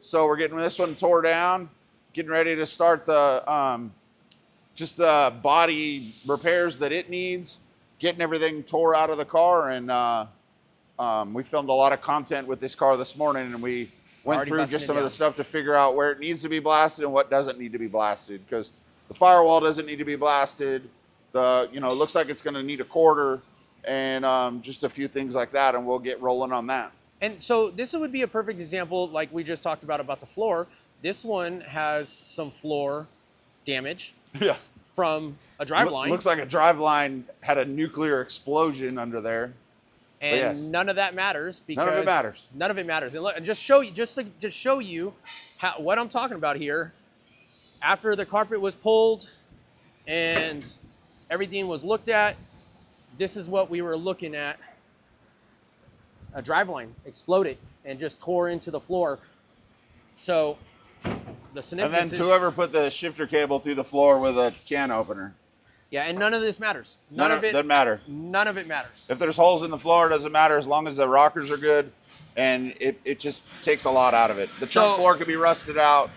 So we're getting this one tore down, getting ready to start the just the body repairs that it needs, getting everything tore out of the car. And we filmed a lot of content with this car this morning, and we went through just some of the stuff to figure out where it needs to be blasted and what doesn't need to be blasted, because the firewall doesn't need to be blasted. It looks like it's going to need a quarter, and just a few things like that, and we'll get rolling on that. And so this would be a perfect example, like we just talked about the floor. This one has some floor damage. Yes. From a driveline. Looks like a driveline had a nuclear explosion under there. And yes, none of that matters because none of it matters. None of it matters. And look, just to show you what I'm talking about here. After the carpet was pulled and everything was looked at, this is what we were looking at. A driveline exploded and just tore into the floor. So the significance and then whoever put the shifter cable through the floor with a can opener. Yeah, and none of this matters. None of it doesn't matter. None of it matters. If there's holes in the floor, it doesn't matter as long as the rockers are good, and it just takes a lot out of it. The trunk floor could be rusted out,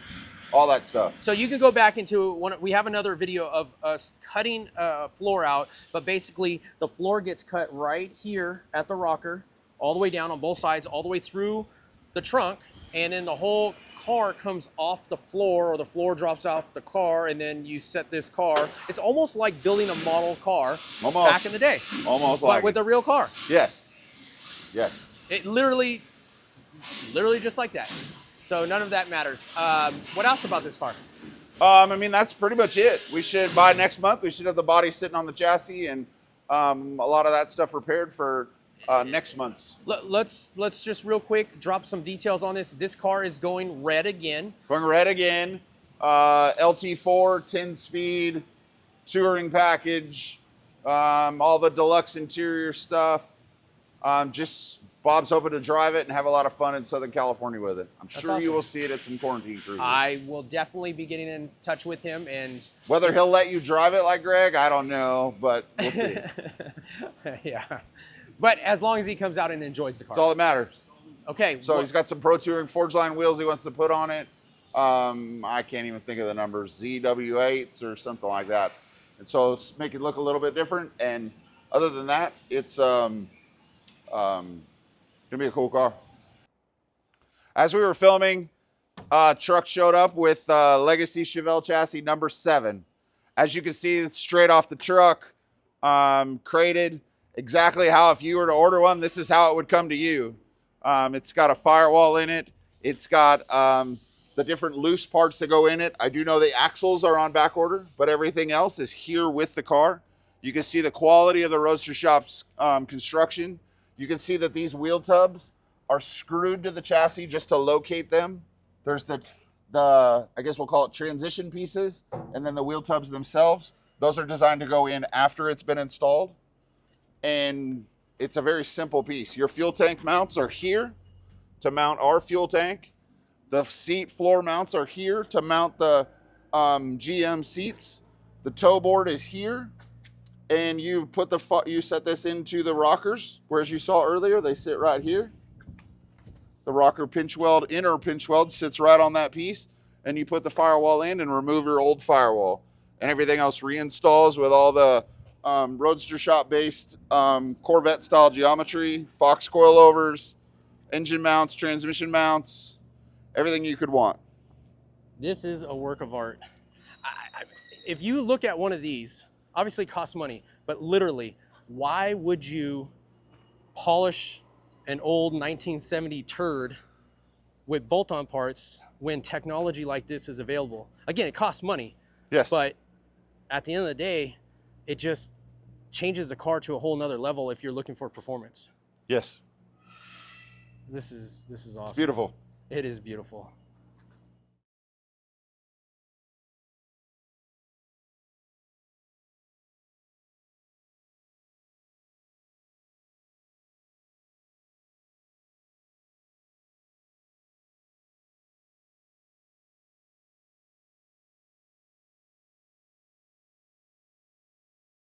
all that stuff. So you can go back into we have another video of us cutting floor out, but basically the floor gets cut right here at the rocker, all the way down on both sides, all the way through the trunk, and then the whole car comes off the floor, or the floor drops off the car, and then you set this car. It's almost like building a model car back in the day. Almost like with a real car. Yes. Yes. It literally just like that. So none of that matters. What else about this car? I mean, that's pretty much it. We should, by next month, we should have the body sitting on the chassis and a lot of that stuff repaired for next month's. Let's just real quick drop some details on this. This car is going red again. Going red again. LT4, 10-speed, touring package, all the deluxe interior stuff. Just Bob's hoping to drive it and have a lot of fun in Southern California with it. I'm sure you will see it at some quarantine cruises. I will definitely be getting in touch with him, and whether he'll let you drive it like Greg, I don't know, but we'll see. Yeah. But as long as he comes out and enjoys the car. That's all that matters. Okay. So he's got some Pro Touring Forgeline wheels he wants to put on it. I can't even think of the numbers, ZW8s or something like that. And so let's make it look a little bit different. And other than that, it's gonna be a cool car. As we were filming, truck showed up with Legacy Chevelle chassis number 7. As you can see, it's straight off the truck, crated. Exactly how, if you were to order one, this is how it would come to you. It's got a firewall in it. It's got the different loose parts that go in it. I do know the axles are on back order, but everything else is here with the car. You can see the quality of the Roadstershop's construction. You can see that these wheel tubs are screwed to the chassis just to locate them. There's the I guess we'll call it transition pieces, and then the wheel tubs themselves. Those are designed to go in after it's been installed. And it's a very simple piece. Your fuel tank mounts are here to mount our fuel tank. The seat floor mounts are here to mount the GM seats. The toe board is here, and you put you set this into the rockers, whereas you saw earlier, they sit right here. The rocker pinch weld, inner pinch weld, sits right on that piece, and you put the firewall in and remove your old firewall, and everything else reinstalls with all the Roadstershop based Corvette style geometry, Fox coilovers, engine mounts, transmission mounts, everything you could want. This is a work of art. If you look at one of these, obviously it costs money, but literally, why would you polish an old 1970 turd with bolt-on parts when technology like this is available? Again, it costs money. Yes. But at the end of the day, it just changes the car to a whole nother level if you're looking for performance. Yes. This is awesome. It's beautiful. It is beautiful.